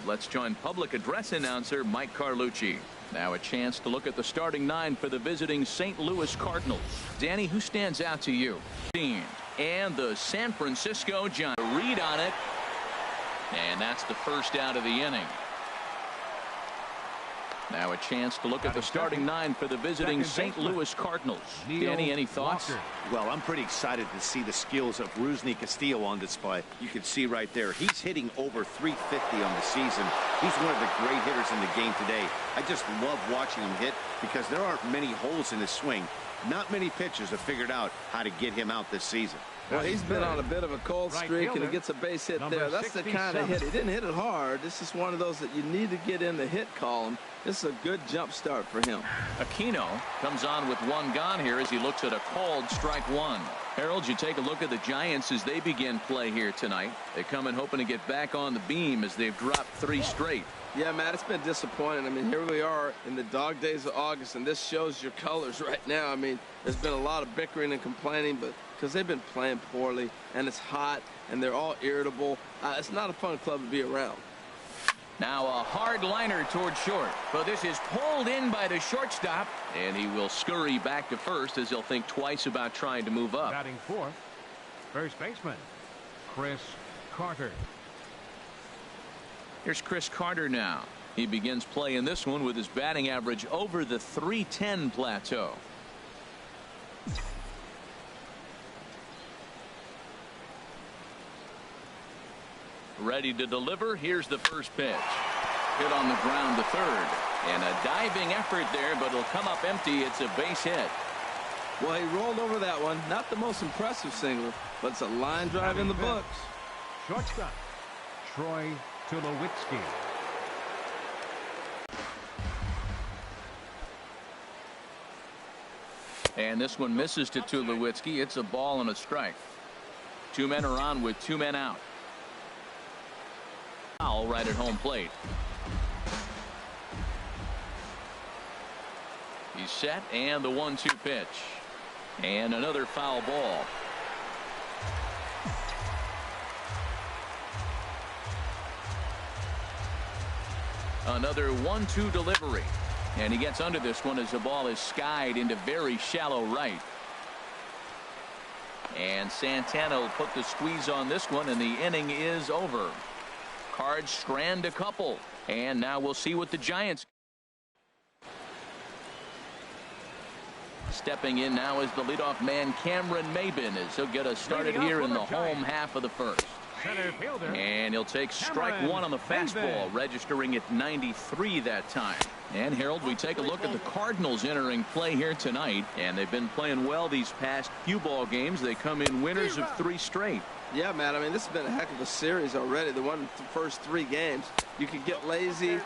let's join public address announcer Mike Carlucci. Now a chance to look at the starting 9 for the visiting St. Louis Cardinals. Danny, who stands out to you? And the San Francisco Giants. Read on it. And that's the first out of the inning. Now a chance to look at the starting 9 for the visiting St. Louis Cardinals. Danny, any thoughts? Well, I'm pretty excited to see the skills of Rusney Castillo on display. You can see right there, he's hitting over 350 on the season. He's one of the great hitters in the game today. I just love watching him hit because there aren't many holes in his swing. Not many pitchers have figured out how to get him out this season. Well, he's been on a bit of a cold streak, and he gets a base hit there. That's the kind of hit. He didn't hit it hard. This is one of those that you need to get in the hit column. This is a good jump start for him. Aquino comes on with 1 gone here as he looks at a called strike 1. Harold, you take a look at the Giants as they begin play here tonight. They come in hoping to get back on the beam as they've dropped 3 straight. Yeah, Matt, it's been disappointing. I mean, here we are in the dog days of August, and this shows your colors right now. I mean, there's been a lot of bickering and complaining, but because they've been playing poorly, and it's hot, and they're all irritable. It's not a fun club to be around. Now a hard liner toward short, but this is pulled in by the shortstop, and he will scurry back to first as he'll think twice about trying to move up. Batting fourth, first baseman Chris Carter. Here's Chris Carter now. He begins play in this one with his batting average over the .310 plateau. Ready to deliver. Here's the first pitch. Hit on the ground to third. And a diving effort there, but it'll come up empty. It's a base hit. Well, he rolled over that one. Not the most impressive single, but it's a line drive in the books. Shortstop, Troy Tulowitzki. And this one misses to Tulowitzki. It's a ball and a strike. 2 men are on with 2 men out. Foul right at home plate. He's set, and the 1-2 pitch. And another foul ball. Another 1-2 delivery. And he gets under this one as the ball is skied into very shallow right. And Santana will put the squeeze on this one, and the inning is over. Cards strand a couple, and now we'll see what the Giants. Stepping in now is the leadoff man Cameron Maybin as he'll get us started here in the home half of the first. And he'll take strike 1 on the fastball, registering at 93 that time. And Harold, we take a look at the Cardinals entering play here tonight, and they've been playing well these past few ball games. They come in winners of 3 straight. Yeah, man, I mean, this has been a heck of a series already. They won the first 3 games. You can get lazy,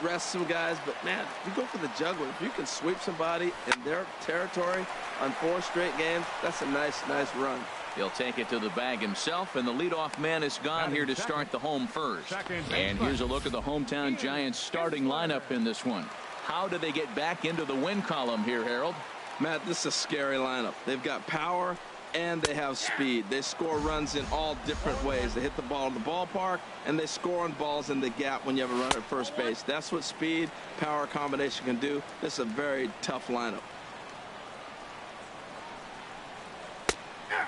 rest some guys, but man, you go for the juggler. If you can sweep somebody in their territory on 4 straight games, that's a nice run. He'll take it to the bag himself, and the leadoff man is gone here to start the home first. And here's a look at the hometown Giants starting lineup in this one. How do they get back into the win column here, Harold? Matt, this is a scary lineup. They've got power and they have speed. They score runs in all different ways. They hit the ball in the ballpark, and they score on balls in the gap when you have a runner at first base. That's what speed, power combination can do. This is a very tough lineup.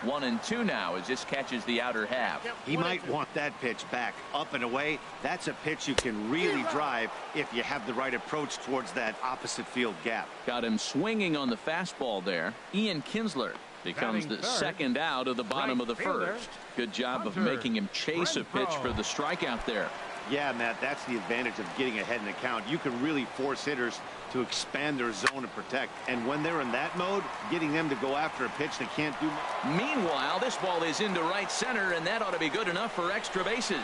1-2 now as this catches the outer half. He might want that pitch back up and away. That's a pitch you can really drive if you have the right approach towards that opposite field gap. Got him swinging on the fastball there. Ian Kinsler becomes the second out of the bottom of the first. Good job of making him chase a pitch for the strikeout there. Yeah, Matt, that's the advantage of getting ahead in the count. You can really force hitters to expand their zone and protect. And when they're in that mode, getting them to go after a pitch they can't do. Meanwhile, this ball is into right center, and that ought to be good enough for extra bases.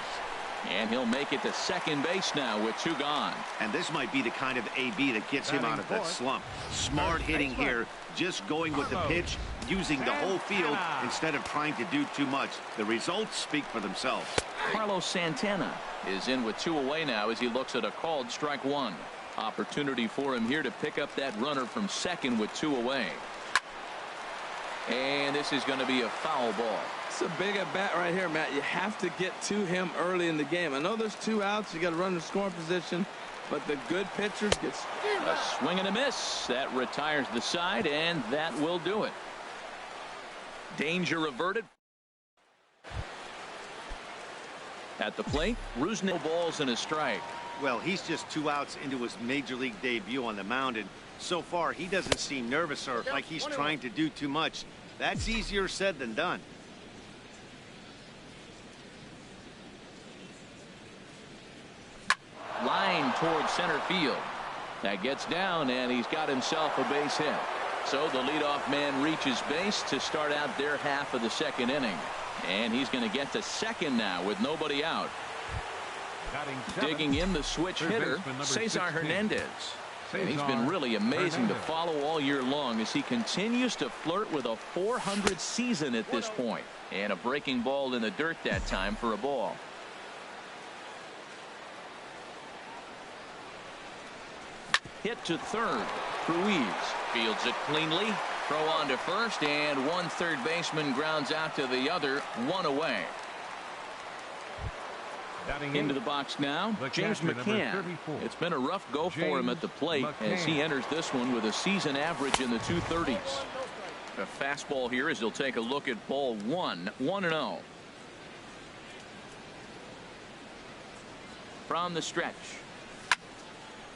And he'll make it to second base now with 2 gone. And this might be the kind of AB that gets him out of that slump. Smart hitting here, just going with the pitch, using the whole field instead of trying to do too much. The results speak for themselves. Carlos Santana is in with 2 away now as he looks at a called strike 1. Opportunity for him here to pick up that runner from second with 2 away. And this is going to be a foul ball. That's a big at bat right here, Matt. You have to get to him early in the game. I know there's 2 outs. You got to run in scoring position, but the good pitchers get a swing and a miss. That retires the side, and that will do it. Danger averted. At the plate, Rusnak, balls and a strike. Well, he's just 2 outs into his major league debut on the mound, and so far he doesn't seem nervous or like he's trying to do too much. That's easier said than done. Line towards center field. That gets down, and he's got himself a base hit. So the leadoff man reaches base to start out their half of the second inning. And he's going to get to second now with nobody out. Digging in the switch hitter, Cesar Hernandez. And he's been really amazing to follow all year long as he continues to flirt with a .400 season at this point. And a breaking ball in the dirt that time for a ball. Hit to third. Ruiz fields it cleanly. Throw on to first, and one third baseman grounds out to the other, 1 away. Into the box now, James McCann. It's been a rough go for him at the plate as he enters this one with a season average in the 230s. A fastball here as he'll take a look at ball 1, 1-0. From the stretch.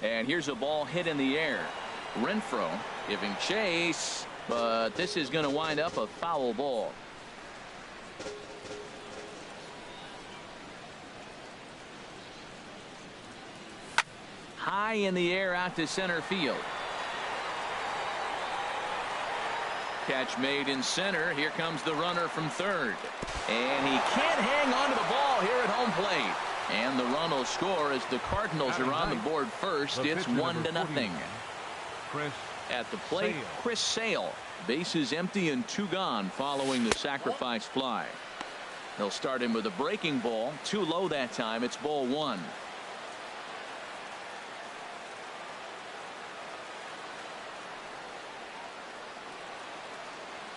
And here's a ball hit in the air. Renfroe giving chase, but this is going to wind up a foul ball. High in the air out to center field. Catch made in center. Here comes the runner from third. And he can't hang on to the ball here at home plate. And the run will score as the Cardinals are on the board first. It's 1-0. At the plate, Chris Sale. Bases empty and 2 gone following the sacrifice fly. They'll start him with a breaking ball. Too low that time. It's ball 1.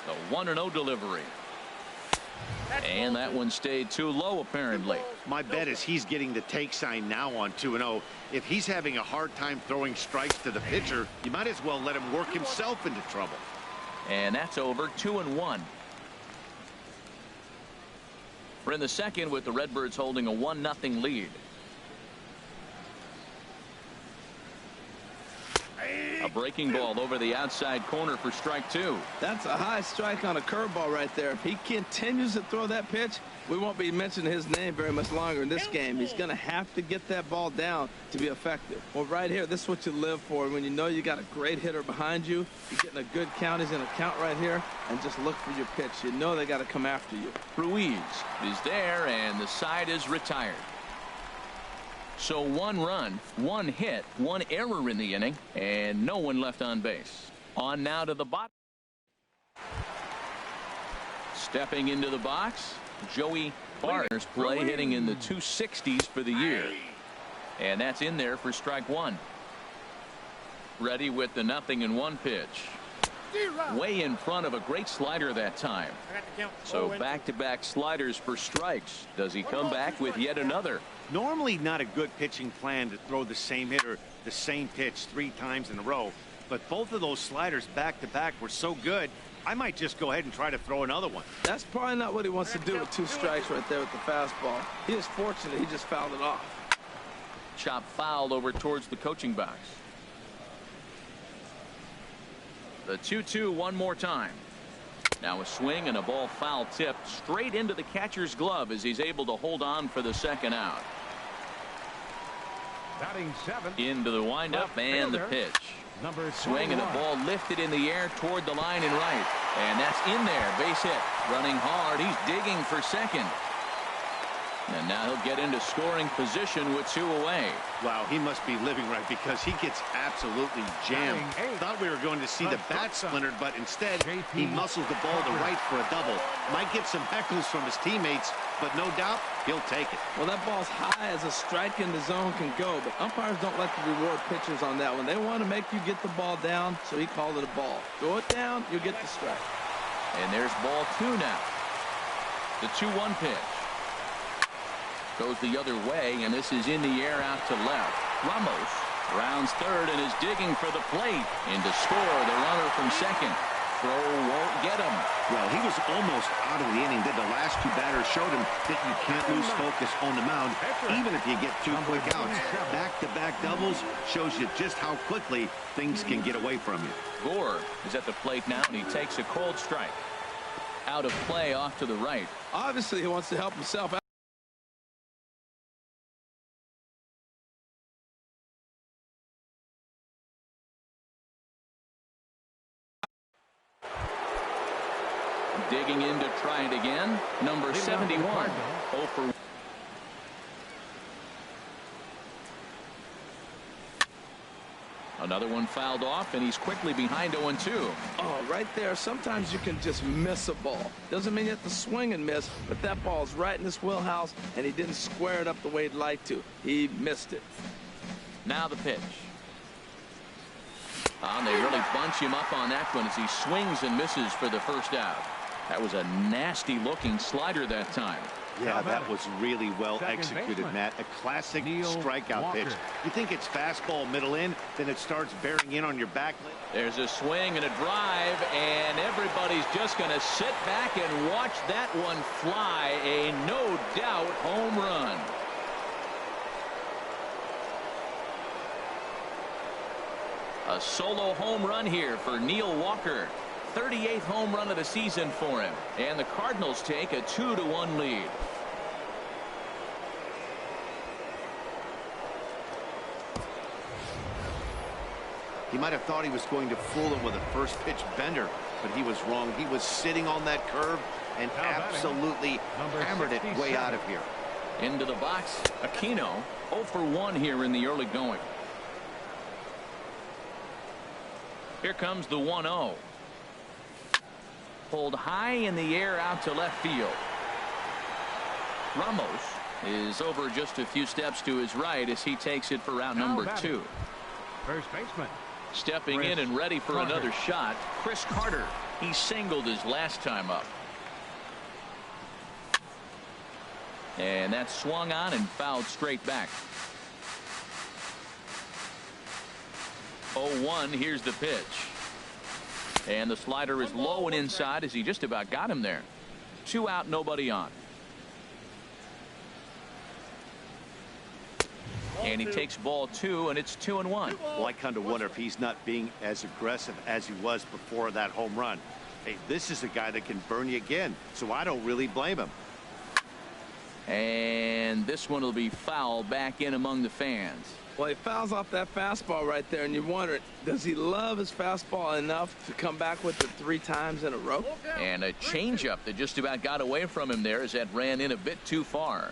The 1-0 delivery. And that one stayed too low, apparently. My bet is he's getting the take sign now on 2-0. If he's having a hard time throwing strikes to the pitcher, you might as well let him work himself into trouble. And that's over. 2-1. We're in the second with the Redbirds holding a 1-0 lead. A breaking ball over the outside corner for strike 2. That's a high strike on a curveball right there. If he continues to throw that pitch, we won't be mentioning his name very much longer in this game. He's going to have to get that ball down to be effective. Well, right here, this is what you live for. When you know you got a great hitter behind you, you're getting a good count. He's in a count right here, and just look for your pitch. You know they got to come after you. Ruiz is there, and the side is retired. So 1 run, 1 hit, 1 error in the inning, and no one left on base. On now to the bottom. Stepping into the box, Joey Barner's play, hitting in the 260s for the year. And that's in there for strike 1. Ready with the 0-1 pitch. Way in front of a great slider that time. So back-to-back sliders for strikes. Does he come back with yet another? Normally not a good pitching plan to throw the same hitter the same pitch 3 times in a row, but both of those sliders back-to-back were so good, I might just go ahead and try to throw another one. That's probably not what he wants to do with 2 strikes right there with the fastball. He is fortunate he just fouled it off. Chop fouled over towards the coaching box. The 2-2 one more time. Now a swing and a ball foul tipped straight into the catcher's glove as he's able to hold on for the second out. Into the windup and the pitch. Swing and a ball lifted in the air toward the line and right. And that's in there. Base hit. Running hard. He's digging for second. And now he'll get into scoring position with 2 away. Wow, he must be living right because he gets absolutely jammed. Thought we were going to see the bat splintered, but instead he muscles the ball to right for a double. Might get some heckles from his teammates, but no doubt he'll take it. Well, that ball's high as a strike in the zone can go, but umpires don't like to reward pitchers on that one. They want to make you get the ball down, so he called it a ball. Go it down, you'll get the strike. And there's ball 2 now. The 2-1 pitch. Goes the other way, and this is in the air out to left. Ramos rounds third and is digging for the plate. In to score the runner from second. Throw won't get him. Well, he was almost out of the inning. Did the last two batters showed him that you can't lose focus on the mound, even if you get two quick outs. Back-to-back doubles shows you just how quickly things can get away from you. Gore is at the plate now, and he takes a cold strike. Out of play off to the right. Obviously, he wants to help himself out. Digging in to try it again. Number 71. 0 for. Another one fouled off, and he's quickly behind 0-2. Oh, right there. Sometimes you can just miss a ball. Doesn't mean you have to swing and miss, but that ball's right in his wheelhouse, and he didn't square it up the way he'd like to. He missed it. Now the pitch. And they really bunch him up on that one as he swings and misses for the first out. That was a nasty-looking slider that time. Yeah, that was really well executed, Matt. A classic strikeout pitch. You think it's fastball middle in, then it starts bearing in on your back. There's a swing and a drive, and everybody's just going to sit back and watch that one fly. A no-doubt home run. A solo home run here for Neil Walker. 38th home run of the season for him. And the Cardinals take a 2-1 lead. He might have thought he was going to fool him with a first pitch bender, but he was wrong. He was sitting on that curve and absolutely hammered it way out of here. Into the box, Aquino 0 for 1 here in the early going. Here comes the 1-0. Pulled high in the air out to left field. Ramos is over just a few steps to his right as he takes it for round number 2. First baseman. Stepping in and ready for another shot, Chris Carter. He singled his last time up. And that swung on and fouled straight back. 0-1. Here's the pitch. And the slider is low and inside as he just about got him there. 2 out, nobody on. And he takes ball 2, and it's 2-1. Well, I kind of wonder if he's not being as aggressive as he was before that home run. Hey, this is a guy that can burn you again, so I don't really blame him. And this one will be fouled back in among the fans. Well, he fouls off that fastball right there, and you wonder, does he love his fastball enough to come back with it 3 times in a row? And a changeup that just about got away from him there as that ran in a bit too far.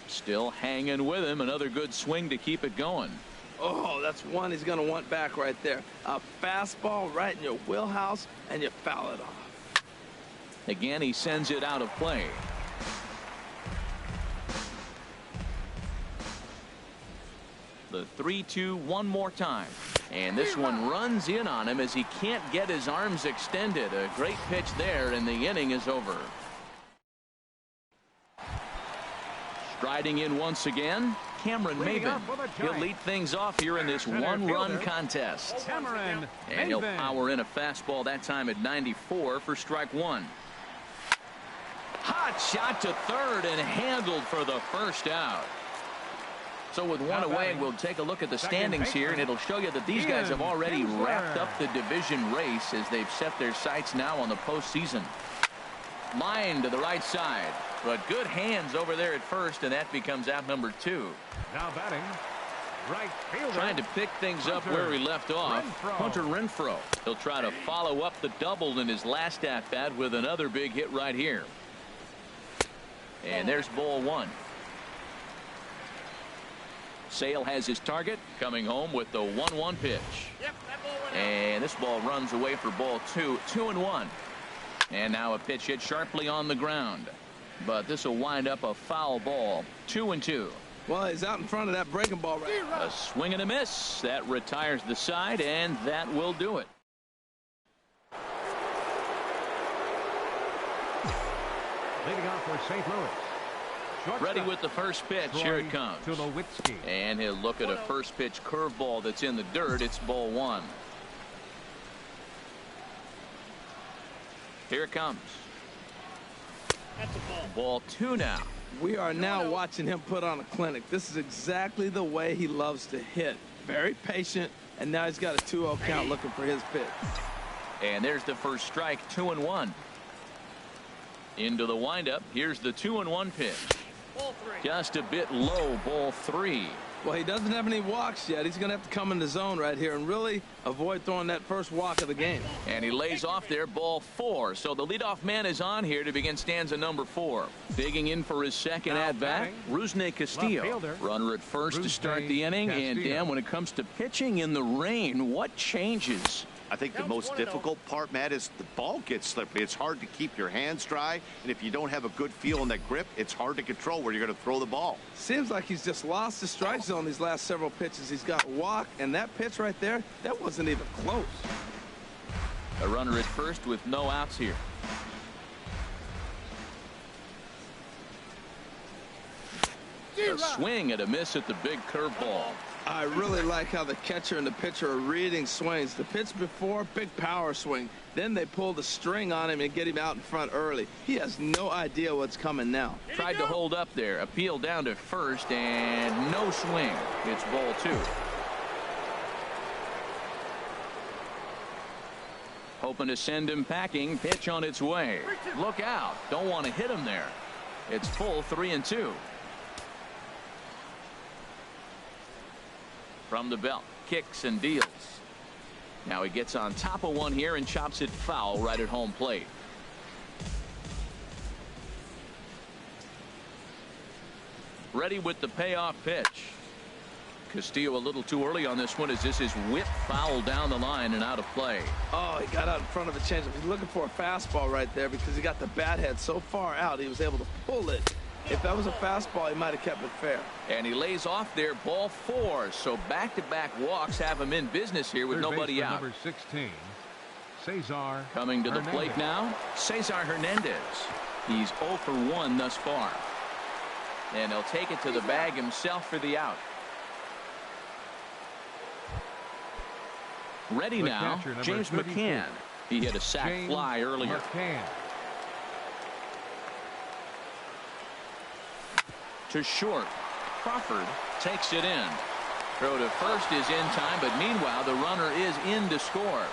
Still hanging with him. Another good swing to keep it going. Oh, that's one he's going to want back right there. A fastball right in your wheelhouse, and you foul it off. Again, he sends it out of play. The 3-2 one more time. And this one runs in on him as he can't get his arms extended. A great pitch there, and the inning is over. Striding in once again, Cameron Maybin. He'll lead things off here in this one-run contest. And he'll power in a fastball that time at 94 for strike 1. Hot shot to third and handled for the first out. So with one away, we'll take a look at the standings here, and it'll show you that these guys have already wrapped up the division race as they've set their sights now on the postseason. Line to the right side, but good hands over there at first, and that becomes out number 2. Now batting, right fielder. Trying to pick things up where he left off. Hunter Renfroe. He'll try to follow up the double in his last at-bat with another big hit right here. And there's ball 1. Sale has his target, coming home with the 1-1 pitch. And this ball runs away for ball 2. 2-1. And now a pitch hit sharply on the ground. But this will wind up a foul ball. 2-2. Well, he's out in front of that breaking ball right. A swing and a miss. That retires the side, and that will do it. Leading off for St. Louis. Shortstop. Ready with the first pitch. Here it comes. Tulowitzki. And he'll look at a first pitch curveball that's in the dirt. It's ball one. Here it comes. That's a ball. Ball two now. We are now watching him put on a clinic. This is exactly the way he loves to hit. Very patient, and now he's got a 2-0 count looking for his pitch. And there's the first strike, 2-1. Into the windup. Here's the 2-1 pitch. Ball three. Just a bit low, ball three. Well, he doesn't have any walks yet. He's going to have to come in the zone right here and really avoid throwing that first walk of the game. And he lays off there, ball four. So the leadoff man is on here to begin stanza number 4. Digging in for his second Now at-bat, batting, Rusney Castillo. left fielder, Runner at first to start Rusney the inning. And, Castillo. Dan, when it comes to pitching in the rain, what changes? I think the most difficult part, Matt, is the ball gets slippery. It's hard to keep your hands dry, and if you don't have a good feel in that grip, it's hard to control where you're going to throw the ball. Seems like he's just lost the strike zone these last several pitches. He's got a walk, and that pitch right there, that wasn't even close. A runner at first with no outs here. A swing and a miss at the big curveball. I really like how the catcher and the pitcher are reading swings. The pitch before, big power swing. Then they pull the string on him and get him out in front early. He has no idea what's coming now. Tried to hold up there. Appeal down to first and no swing. It's ball two. Hoping to send him packing. Pitch on its way. Look out. Don't want to hit him there. It's full 3-2. From the belt, kicks and deals. Now he gets on top of one here and chops it foul right at home plate. Ready with the payoff pitch. Castillo a little too early on this one as this is whipped foul down the line and out of play. Oh, he got out in front of the changeup. He's looking for a fastball right there because he got the bat head so far out he was able to pull it. If that was a fastball, he might have kept it fair. And he lays off there, ball 4. So back-to-back walks have him in business here with Third nobody baseman, out. Number 16, Cesar Coming to the Hernandez. plate now, Cesar Hernandez. He's 0 for 1 thus far. And he'll take it to the bag himself for the out. Ready The now, catcher, number James 32. McCann. He hit a sac James fly earlier. McCann. To short. Crawford takes it in. Throw to first is in time, but meanwhile the runner is in to score.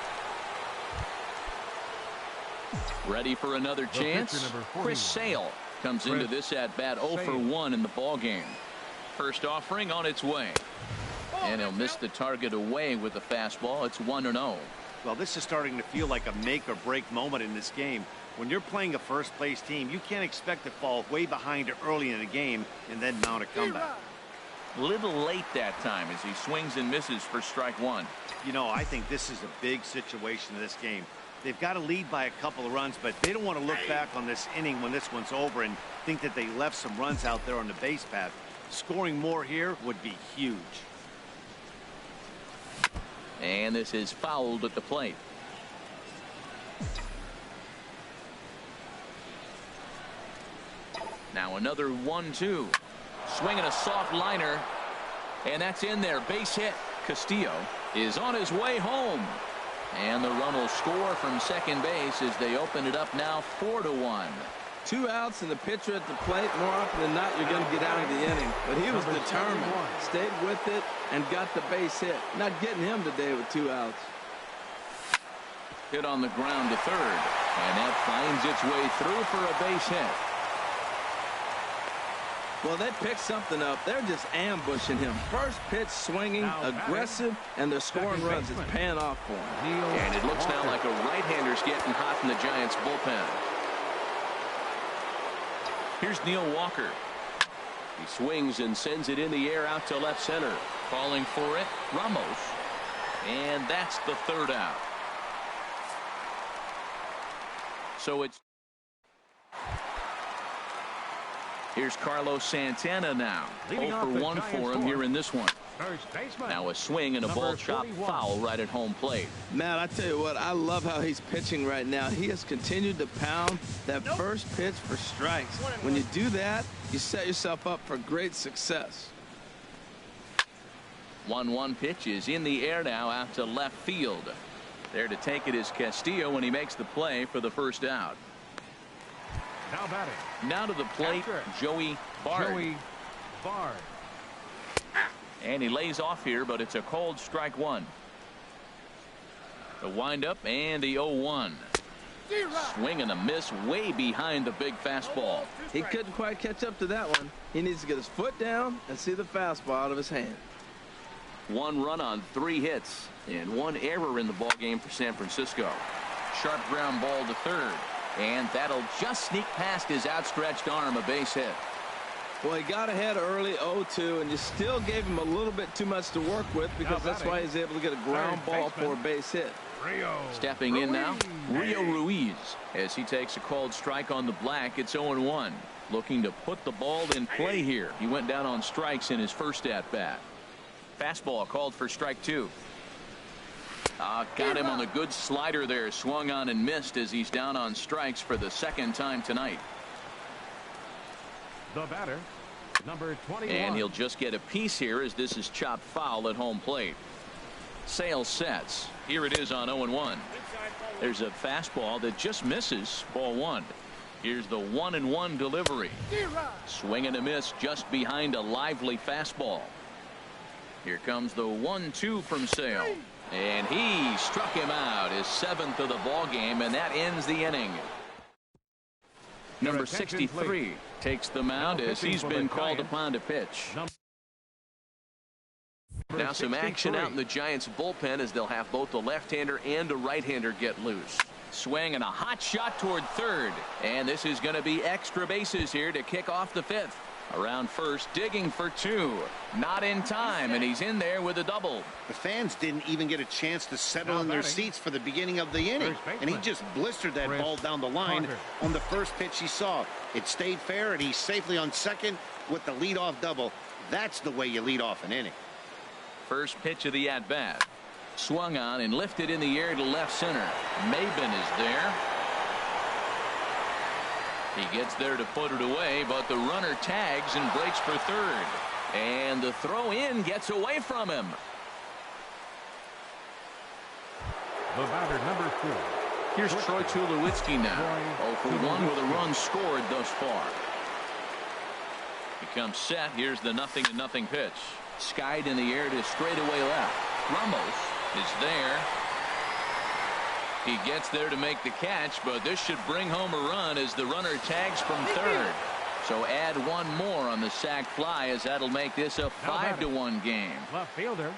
Ready for another chance. pitcher, number 41. Chris Sale comes into this at bat 0 for Sale. 1 in the ball game. First offering on its way. And he'll miss the target away with the fastball. It's 1-0. Well, this is starting to feel like a make or break moment in this game. When you're playing a first place team, you can't expect to fall way behind early in the game and then mount a comeback. Little late that time as he swings and misses for strike 1. You know, I think this is a big situation in this game. They've got to lead by a couple of runs, but they don't want to look back on this inning when this one's over and think that they left some runs out there on the base path. Scoring more here would be huge. And this is fouled at the plate. Now another 1-2. Swinging a soft liner. And that's in there. Base hit. Castillo is on his way home. And the run will score from second base as they open it up now 4-1. 2 outs and the pitcher at the plate. More often than not, you're going to get out of the inning. But he was Number determined. 71. Stayed with it and got the base hit. Not getting him today with 2 outs. Hit on the ground to third. And that finds its way through for a base hit. Well, they picked something up. They're just ambushing him. First pitch swinging, Now aggressive, and they're scoring second runs. It's baseman. paying off for him. Neil And it looks now Walker. like a right-hander's getting hot in the Giants bullpen. Here's Neil Walker. He swings and sends it in the air out to left center. Calling for it, Ramos. And that's the third out. So it's Here's Carlos Santana now. Leading 0 off for the 1 Giants for him here in this one. First baseman. Now a swing and a ball chopped 41. foul right at home plate. Matt, I tell you what, I love how he's pitching right now. He has continued to pound that first pitch for strikes. When you do that, you set yourself up for great success. 1-1 pitch is in the air now out to left field. There to take it is Castillo when he makes the play for the first out. Now batting. Now to the plate, Joey Bard. Joey Bard. And he lays off here, but it's a cold strike one. The windup and the 0-1. Swing and a miss way behind the big fastball. He couldn't quite catch up to that one. He needs to get his foot down and see the fastball out of his hand. 1 run on 3 hits and 1 error in the ball game for San Francisco. Sharp ground ball to third, and that'll just sneak past his outstretched arm, a base hit. Well, he got ahead early 0-2, and you still gave him a little bit too much to work with because that's why he's able to get a ground ball for a base hit. Rio Stepping in now, Rio Ruiz, as he takes a called strike on the black. It's 0-1. Looking to put the ball in play here. He went down on strikes in his first at-bat. Fastball called for strike 2. Got him on the good slider there. Swung on and missed as he's down on strikes for the second time tonight. The batter, number 21. And he'll just get a piece here as this is chopped foul at home plate. Sale sets. Here it is on 0-1. There's a fastball that just misses. Ball 1. Here's the 1-1 delivery. Swing and a miss just behind a lively fastball. Here comes the 1-2 from Sale. And he struck him out, his 7th of the ball game, and that ends the inning. Number 63 takes the mound as he's been called upon to pitch. Now some action out in the Giants bullpen as they'll have both the left-hander and a right-hander get loose. Swing and a hot shot toward third. And this is going to be extra bases here to kick off the 5th. Around first, digging for 2. Not in time, and he's in there with a double. The fans didn't even get a chance to settle in their seats for the beginning of the inning, and he just blistered that ball down the line on the first pitch he saw. It stayed fair, and he's safely on second with the leadoff double. That's the way you lead off an inning. First pitch of the at-bat. Swung on and lifted in the air to left center. Maben is there. He gets there to put it away, but the runner tags and breaks for third. And the throw in gets away from him. The batter, number 4. Here's Troy Tulowitzki now. 0 for 1 with a run scored thus far. He comes set. Here's the 0-0 pitch. Skied in the air to straightaway left. Ramos is there. He gets there to make the catch, but this should bring home a run as the runner tags from third. So add 1 more on the sac fly as that'll make this a 5-1 game. Left fielder.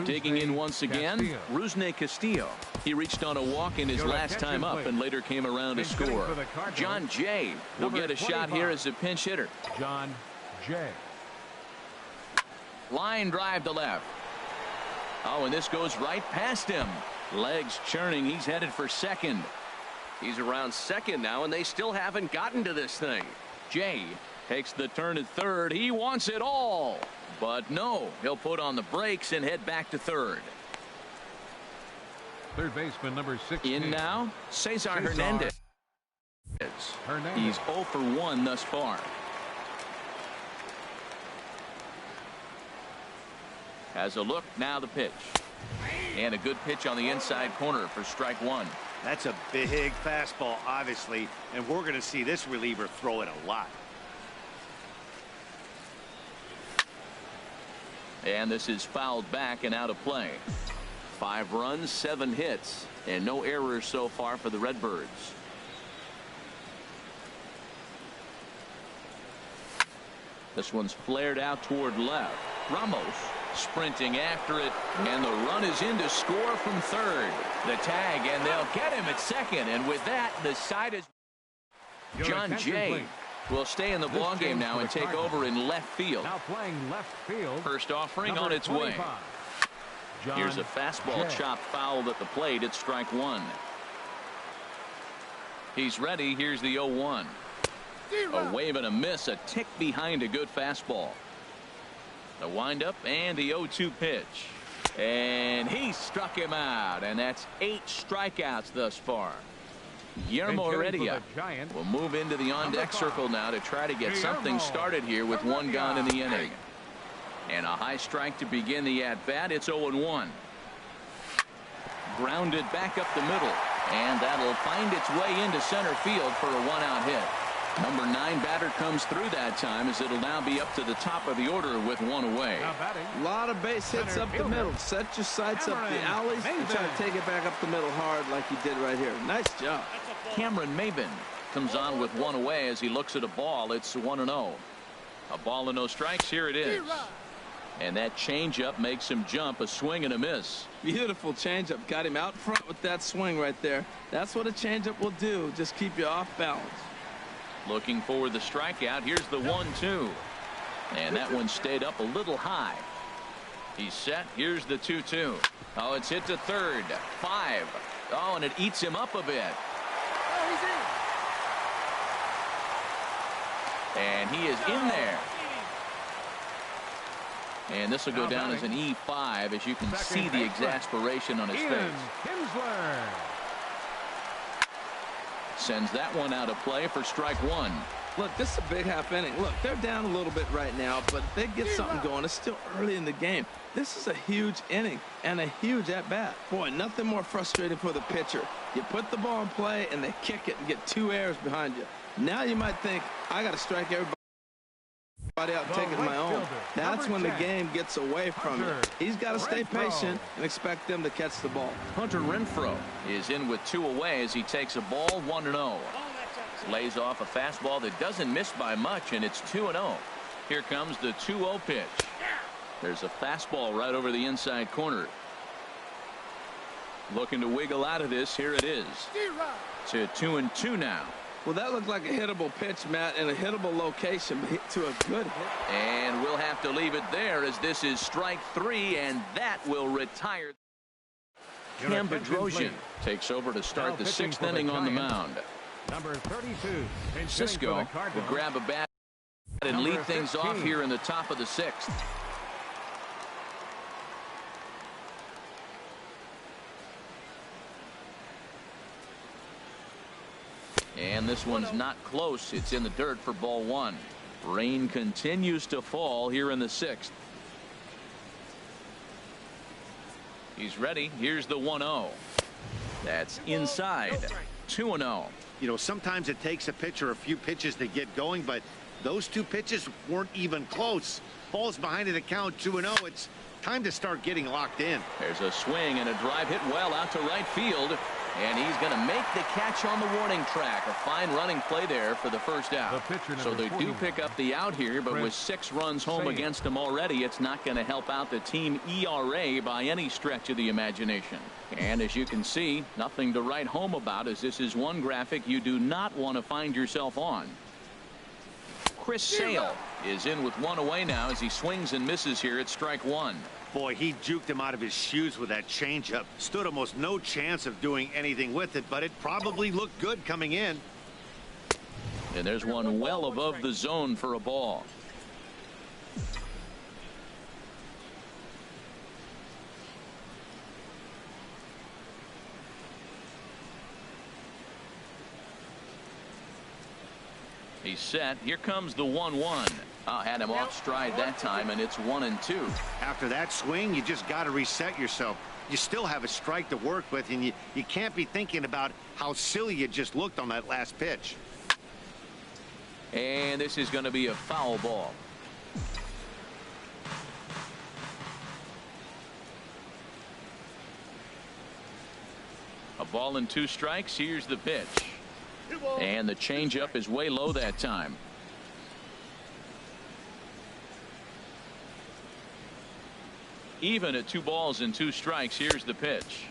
Digging in once again, Rusney Castillo. He reached on a walk in his last time up and later came around to score. John Jay will get a shot here as a pinch hitter. John Jay. Line drive to left. Oh, and this goes right past him. Legs churning. He's headed for second. He's around second now, and they still haven't gotten to this thing. Jay takes the turn at third. He wants it all. But no, he'll put on the brakes and head back to third. Third baseman, number 16. In now, Cesar Hernandez. He's 0 for 1 thus far. Has a look, now the pitch. And a good pitch on the inside corner for strike 1. That's a big fastball, obviously, and we're going to see this reliever throw it a lot. And this is fouled back and out of play. 5 runs, 7 hits, and no errors so far for the Redbirds. This one's flared out toward left. Ramos sprinting after it, and the run is in to score from third. The tag, and they'll get him at second, and with that, the side is... John Jay will stay in the ballgame now and take over in left field. Now playing left field. First offering on its way. Here's a fastball chopped fouled at the plate. It's strike 1. He's ready. Here's the 0-1. A wave and a miss, a tick behind a good fastball. The windup and the 0-2 pitch. And he struck him out, and that's 8 strikeouts thus far. Guillermo Heredia will move into the on-deck circle now to try to get something started here with one gone in the inning. And a high strike to begin the at-bat. It's 0-1. Grounded back up the middle, and that'll find its way into center field for a one-out hit. Number 9 batter comes through that time, as it'll now be up to the top of the order with one away. A lot of base hits up the middle. Set your sights up the alleys and try to take it back up the middle hard like he did right here. Nice job. Cameron Maybin comes on with one away as he looks at a ball. It's 1-0. A ball and no strikes. Here it is. And that changeup makes him jump. A swing and a miss. Beautiful changeup. Got him out front with that swing right there. That's what a changeup will do. Just keep you off balance. Looking for the strikeout. Here's the 1-2. And that one stayed up a little high. He's set. Here's the 2-2. Oh, it's hit to third. 5. Oh, and it eats him up a bit. And he is in there. And this will go down as an E5, as you can see the exasperation on his face. Sends that one out of play for strike 1. Look, this is a big half inning. Look, they're down a little bit right now, but if they get something going, it's still early in the game. This is a huge inning and a huge at-bat. Boy, nothing more frustrating for the pitcher. You put the ball in play, and they kick it and get 2 errors behind you. Now you might think, I got to strike everybody out and take it my own. That's when the game gets away from you. He's got to stay patient and expect them to catch the ball. Hunter Renfroe is in with 2 away as he takes a ball. 1-0. Lays off a fastball that doesn't miss by much, and it's 2-0. Here comes the 2-0 pitch. There's a fastball right over the inside corner. Looking to wiggle out of this. Here it is. To 2-2 now. Well, that looked like a hittable pitch, Matt, in a hittable location, but hit to a good hit. And we'll have to leave it there, as this is strike 3, and that will retire. Cam Bedrosian takes over to start the 6th inning on the mound. Number 32. Cisco will grab a bat and lead things off here in the top of the 6th. And this one's not close. It's in the dirt for ball 1. Rain continues to fall here in the 6th. He's ready. Here's the 1-0. That's inside. 2-0. You know, sometimes it takes a pitcher a few pitches to get going, but those 2 pitches weren't even close. Ball's behind in the count. 2-0. It's time to start getting locked in. There's a swing and a drive hit well out to right field. And he's going to make the catch on the warning track. A fine running play there for the first out. So they do pick up the out here, but with 6 runs home against them already, it's not going to help out the team ERA by any stretch of the imagination. And as you can see, nothing to write home about, as this is one graphic you do not want to find yourself on. Chris Sale is in with 1 away now as he swings and misses here at strike 1. Boy, he juked him out of his shoes with that changeup. Stood almost no chance of doing anything with it, but it probably looked good coming in. And there's one well above the zone for a ball. He's set. Here comes the 1-1. Had him off stride that time, and it's 1-2. After that swing, you just got to reset yourself. You still have a strike to work with, and you can't be thinking about how silly you just looked on that last pitch. And this is going to be a foul ball. A ball and 2 strikes. Here's the pitch. And the changeup is way low that time. Even at 2 balls and 2 strikes. Here's the pitch.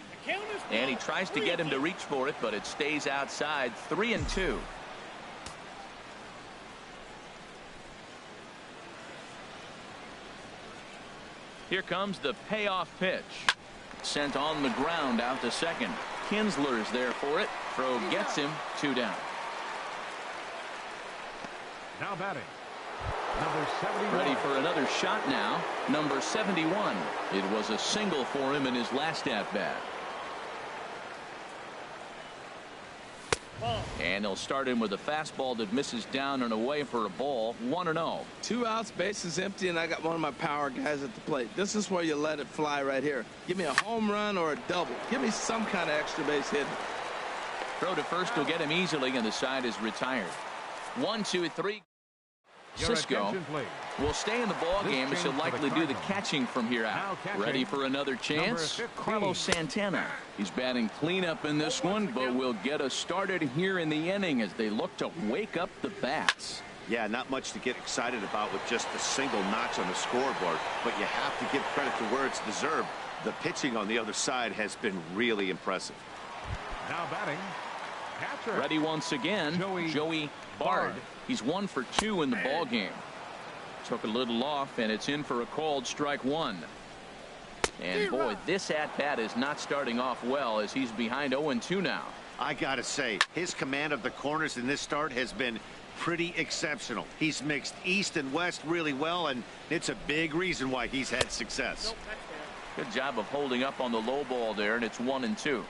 And he tries to get him to reach for it, but it stays outside. 3-2. Here comes the payoff pitch. Sent on the ground out to second. Kinsler's there for it. Throw gets him. 2 down. Now batting, number 71. Ready for another shot now. Number 71. It was a single for him in his last at-bat. And they'll start him with a fastball that misses down and away for a ball. 1-0. 2 outs, bases empty, and I got one of my power guys at the plate. This is where you let it fly right here. Give me a home run or a double. Give me some kind of extra base hit. Throw to first will get him easily, and the side is retired. 1, 2, 3. Cisco will stay in the ball game as he'll likely do the catching from here out. Ready for another chance? Carlos Santana. He's batting cleanup in this one, but will get us started here in the inning as they look to wake up the bats. Yeah, not much to get excited about with just a single notch on the scoreboard, but you have to give credit to where it's deserved. The pitching on the other side has been really impressive. Now batting, catcher. Ready once again, Joey Bard. He's 1 for 2 in the ball game. Took a little off, and it's in for a called strike 1. And boy, this at-bat is not starting off well as he's behind 0-2 now. I gotta say, his command of the corners in this start has been pretty exceptional. He's mixed east and west really well, and it's a big reason why he's had success. Good job of holding up on the low ball there, and it's 1-2.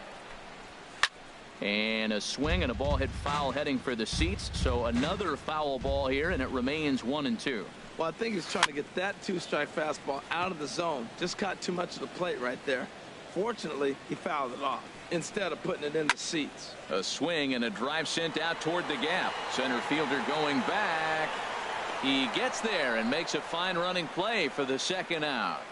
And a swing and a ball hit foul heading for the seats. So another foul ball here, and it remains 1-2. Well, I think he's trying to get that 2-strike fastball out of the zone. Just caught too much of the plate right there. Fortunately, he fouled it off instead of putting it in the seats. A swing and a drive sent out toward the gap. Center fielder going back. He gets there and makes a fine running play for the second out.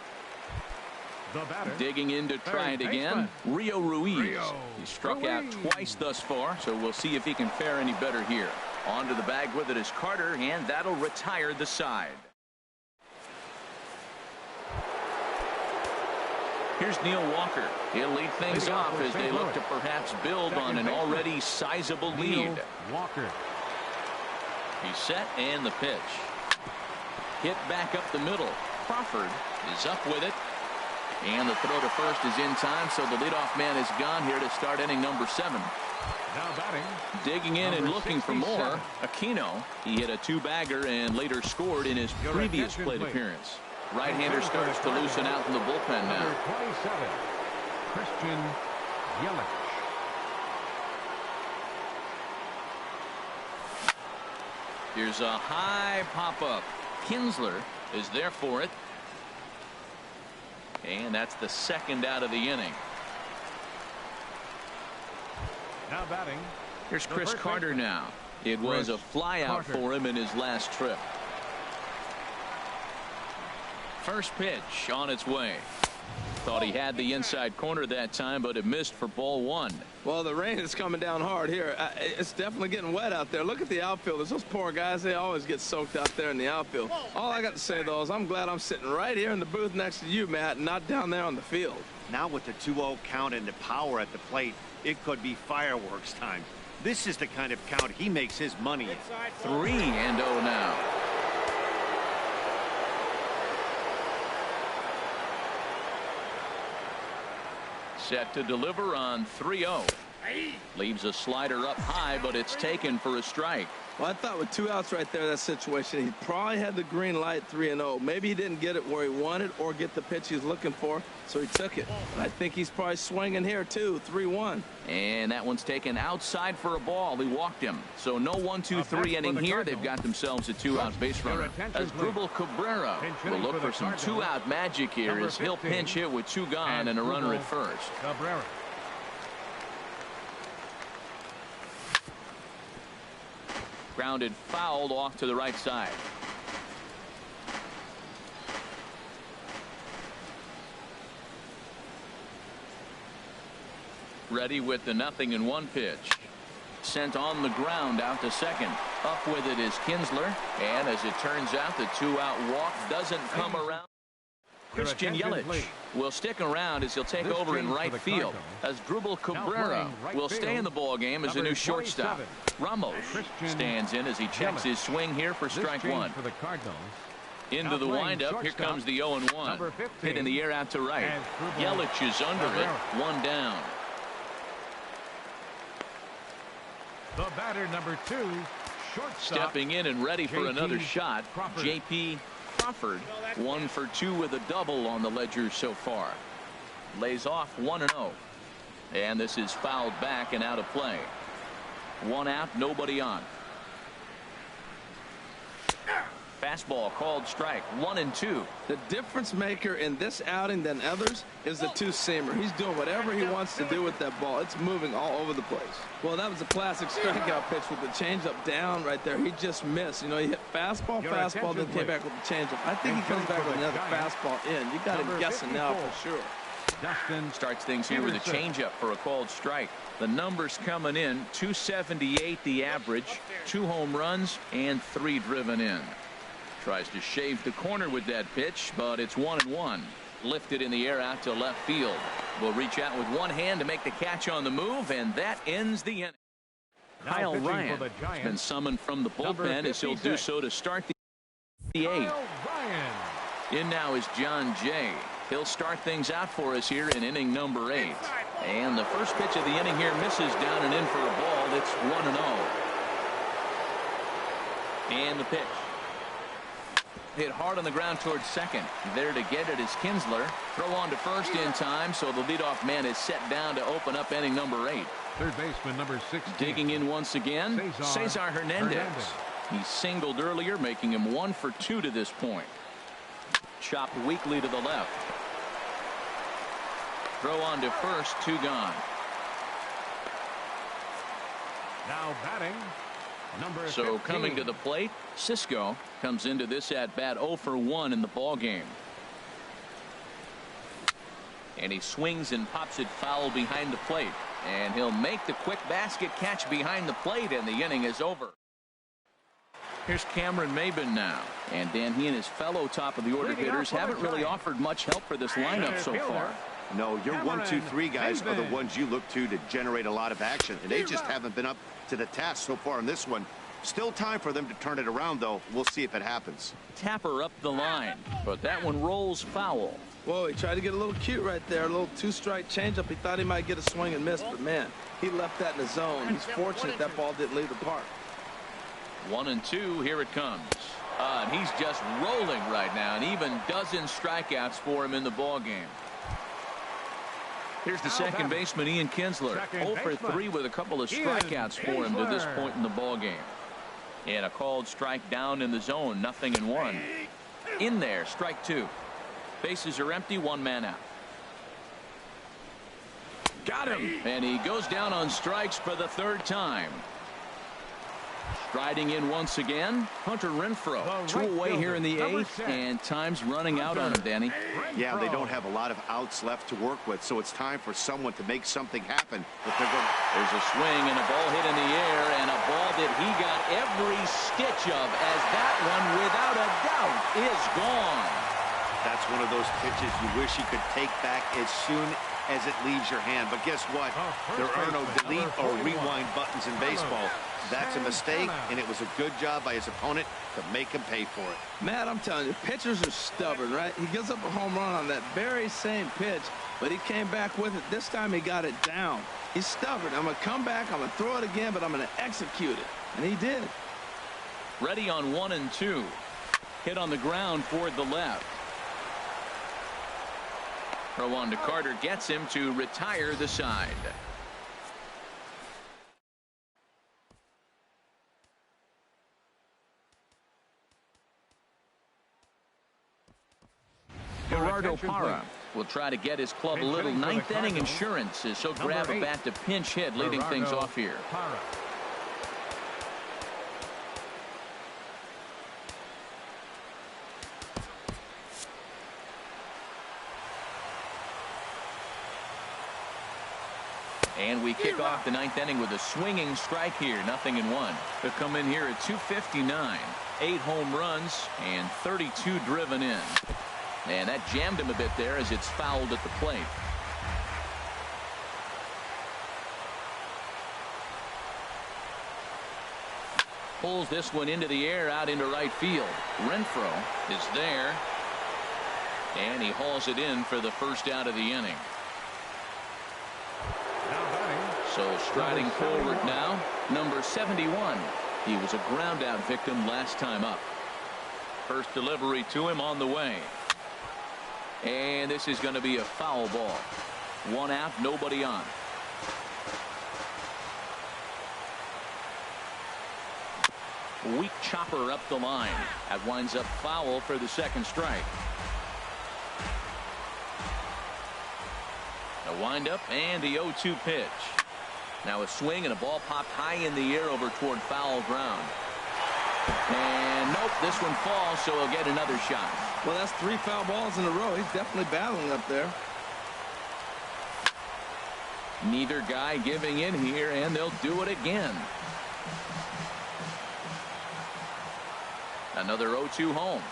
Digging in to try it again, Rio Ruiz. He struck out twice thus far, so we'll see if he can fare any better here. Onto the bag with it is Carter, and that'll retire the side. Here's Neil Walker. He'll lead things off as they look to perhaps build on an already sizable lead. Walker. He's set, and the pitch. Hit back up the middle. Crawford is up with it. And the throw to first is in time, so the leadoff man is gone here to start inning number 7. Now batting. Digging in and looking 67. For more. Aquino. He hit a 2-bagger and later scored in his previous plate appearance. Right-hander starts to loosen out from the bullpen now. Number 27, Christian Yelich. Here's a high pop-up. Kinsler is there for it. And that's the second out of the inning. Now batting. Here's Chris Carter now. It was a flyout for him in his last trip. First pitch on its way. Thought he had the inside corner that time, but it missed for ball 1. Well, the rain is coming down hard here. It's definitely getting wet out there. Look at the outfielders. Those poor guys, they always get soaked out there in the outfield. All I got to say, though, is I'm glad I'm sitting right here in the booth next to you, Matt, and not down there on the field. Now with the 2-0 count and the power at the plate, it could be fireworks time. This is the kind of count he makes his money in. 3-0 now. Set to deliver on 3-0. Leaves a slider up high, but it's taken for a strike. Well, I thought with 2 outs right there, that situation, he probably had the green light 3-0. Maybe he didn't get it where he wanted or get the pitch he was looking for, so he took it. And I think he's probably swinging here, too, 3-1. And that one's taken outside for a ball. He walked him. So no 1-2-3 inning here. They've got themselves a 2-out base runner. As Asdrubal Cabrera will look for some 2-out magic here as he'll pinch hit with 2 gone and a runner at first. Cabrera. Grounded fouled off to the right side. Ready with the 0-1 pitch. Sent on the ground out to second. Up with it is Kinsler. And as it turns out, the 2-out walk doesn't come around. Christian Yelich will stick around as he'll take over in right field. Asdrubal Cabrera will stay in the ball game as a new shortstop. Ramos stands in as he checks his swing here for strike 1. Into the windup. Here comes the 0-1. Hit in the air out to right. Yelich is under it. 1 down. The batter, number 2, Stepping in and ready for another shot, J.P. Crawford, 1 for 2 with a double on the ledger so far. Lays off 1-0. And this is fouled back and out of play. 1 out, nobody on. Fastball called strike. 1-2. The difference maker in this outing than others is the two-seamer. He's doing whatever he wants to do with that ball. It's moving all over the place. Well, that was a classic strikeout pitch with the changeup down right there. He just missed. You know, he hit fastball, then came back with the changeup. I think he comes back with another fastball in. You got him guessing now for sure. Dustin starts things here with a changeup for a called strike. The numbers coming in, 278 the average, 2 home runs and 3 driven in. Tries to shave the corner with that pitch, but it's 1-1. Lifted in the air out to left field. Will reach out with one hand to make the catch on the move, and that ends the inning. Kyle Ryan has been summoned from the bullpen as he'll do so to start the 8th. In now is John Jay. He'll start things out for us here in inning number 8. And the first pitch of the inning here misses down and in for a ball. It's 1-0. And the pitch. Hit hard on the ground towards second. There to get it is Kinsler. Throw on to first in time, so the leadoff man is set down to open up inning number 8. Third baseman number 16. Digging in once again, Cesar Hernandez. He singled earlier, making him 1 for 2 to this point. Chopped weakly to the left. Throw on to first, 2 gone. Now batting. Number so 15. Coming to the plate, Cisco comes into this at bat 0 for 1 in the ball game. And he swings and pops it foul behind the plate. And he'll make the quick basket catch behind the plate, and the inning is over. Here's Cameron Maybin now. And Dan, he and his fellow top of the order hitters haven't really offered much help for this lineup so far. No, your 1, 2, 3 guys are the ones you look to generate a lot of action, and they just haven't been up to the task so far in this one. Still time for them to turn it around, though. We'll see if it happens. Tapper up the line, but that one rolls foul. Whoa, he tried to get a little cute right there. A little 2-strike changeup. He thought he might get a swing and miss, but man, he left that in the zone. He's fortunate that ball didn't leave the park. 1-2, here it comes. And he's just rolling right now, and even dozen strikeouts for him in the ball game. Here's the second baseman, Ian Kinsler. 0 for 3 with a couple of strikeouts for him to this point in the ball game. And a called strike down in the zone, 0-1. In there, strike 2. Bases are empty, 1 man out. Got him. And he goes down on strikes for the 3rd time. Striding in once again, Hunter Renfroe. 2 away here in the 8th, and time's running out on him, Danny. Yeah, they don't have a lot of outs left to work with, so it's time for someone to make something happen. But there's a swing and a ball hit in the air, and a ball that he got every stitch of, as that one, without a doubt, is gone. That's one of those pitches you wish you could take back as soon as it leaves your hand. But guess what? There are no delete or rewind buttons in baseball. That's a mistake, and it was a good job by his opponent to make him pay for it. Matt, I'm telling you, pitchers are stubborn, right? He gives up a home run on that very same pitch, but he came back with it. This time he got it down. He's stubborn. I'm going to come back, I'm going to throw it again, but I'm going to execute it. And he did. Ready on 1-2. Hit on the ground toward the left. Throw on to Carter gets him to retire the side. Gerardo Parra will try to get his club a little 9th inning insurance as he'll grab a bat to pinch hit, leading things off here. And we kick off the 9th inning with a swinging strike here, 0-1. They'll come in here at 259, 8 home runs and 32 driven in. And that jammed him a bit there as it's fouled at the plate. Pulls this one into the air out into right field. Renfroe is there. And he hauls it in for the first out of the inning. So striding forward now, number 71. He was a ground out victim last time up. First delivery to him on the way. And this is going to be a foul ball. 1 out, nobody on. Weak chopper up the line. That winds up foul for the second strike. A windup and the 0-2 pitch. Now a swing and a ball popped high in the air over toward foul ground. And nope, this one falls, so he'll get another shot. Well, that's 3 foul balls in a row. He's definitely battling up there. Neither guy giving in here, and they'll do it again. Another 0-2 home.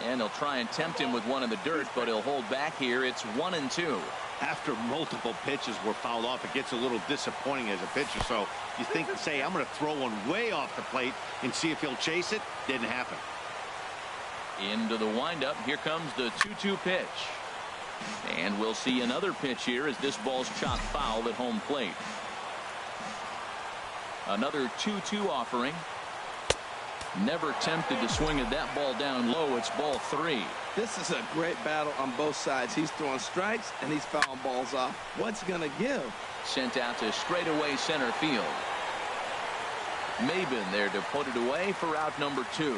And they'll try and tempt him with one in the dirt, but he'll hold back here. It's 1-2. After multiple pitches were fouled off, it gets a little disappointing as a pitcher. So you think, say, I'm going to throw one way off the plate and see if he'll chase it. Didn't happen. Into the windup. Here comes the 2-2 pitch. And we'll see another pitch here as this ball's chopped foul at home plate. Another 2-2 offering. Never tempted to swing at that ball down low. It's ball 3. This is a great battle on both sides. He's throwing strikes and he's fouling balls off. What's he gonna give? Sent out to straightaway center field. Maybin there to put it away for out number 2.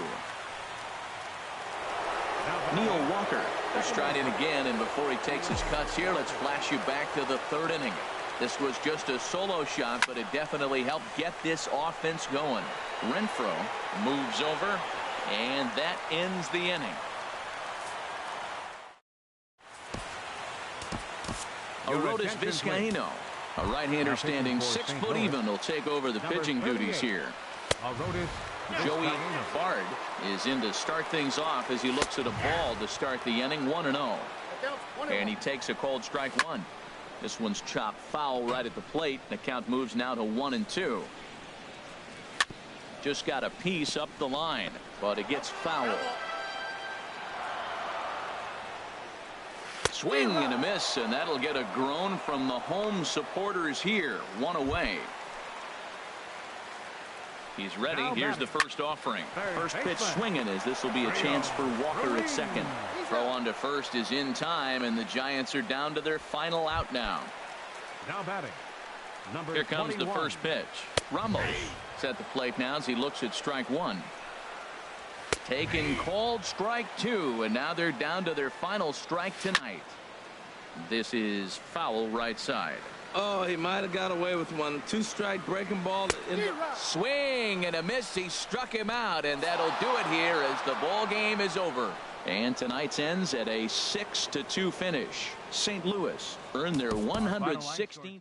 Neil Walker is striding again, and before he takes his cuts here, let's flash you back to the 3rd inning. This was just a solo shot, but it definitely helped get this offense going. Renfroe moves over, and that ends the inning. Arodys Vizcaino, a right-hander standing 6 foot even, will take over the pitching duties here. Joey Bard is in to start things off as he looks at a ball to start the inning. 1-0. And he takes a called strike 1. This one's chopped foul right at the plate. The count moves now to 1-2. Just got a piece up the line, but it gets foul. Swing and a miss, and that'll get a groan from the home supporters here. 1 away. He's ready. Here's the first offering. First pitch swinging, as this will be a chance for Walker at second. Throw on to first is in time, and the Giants are down to their final out now. Now batting. Here comes 21. The first pitch. Ramos is at the plate now as he looks at strike 1. Taking called strike 2, and now they're down to their final strike tonight. This is foul right side. Oh, he might have got away with one. 2-strike breaking ball. Swing and a miss. He struck him out, and that'll do it here as the ball game is over. And tonight's ends at a 6-2 finish. St. Louis earned their 116th.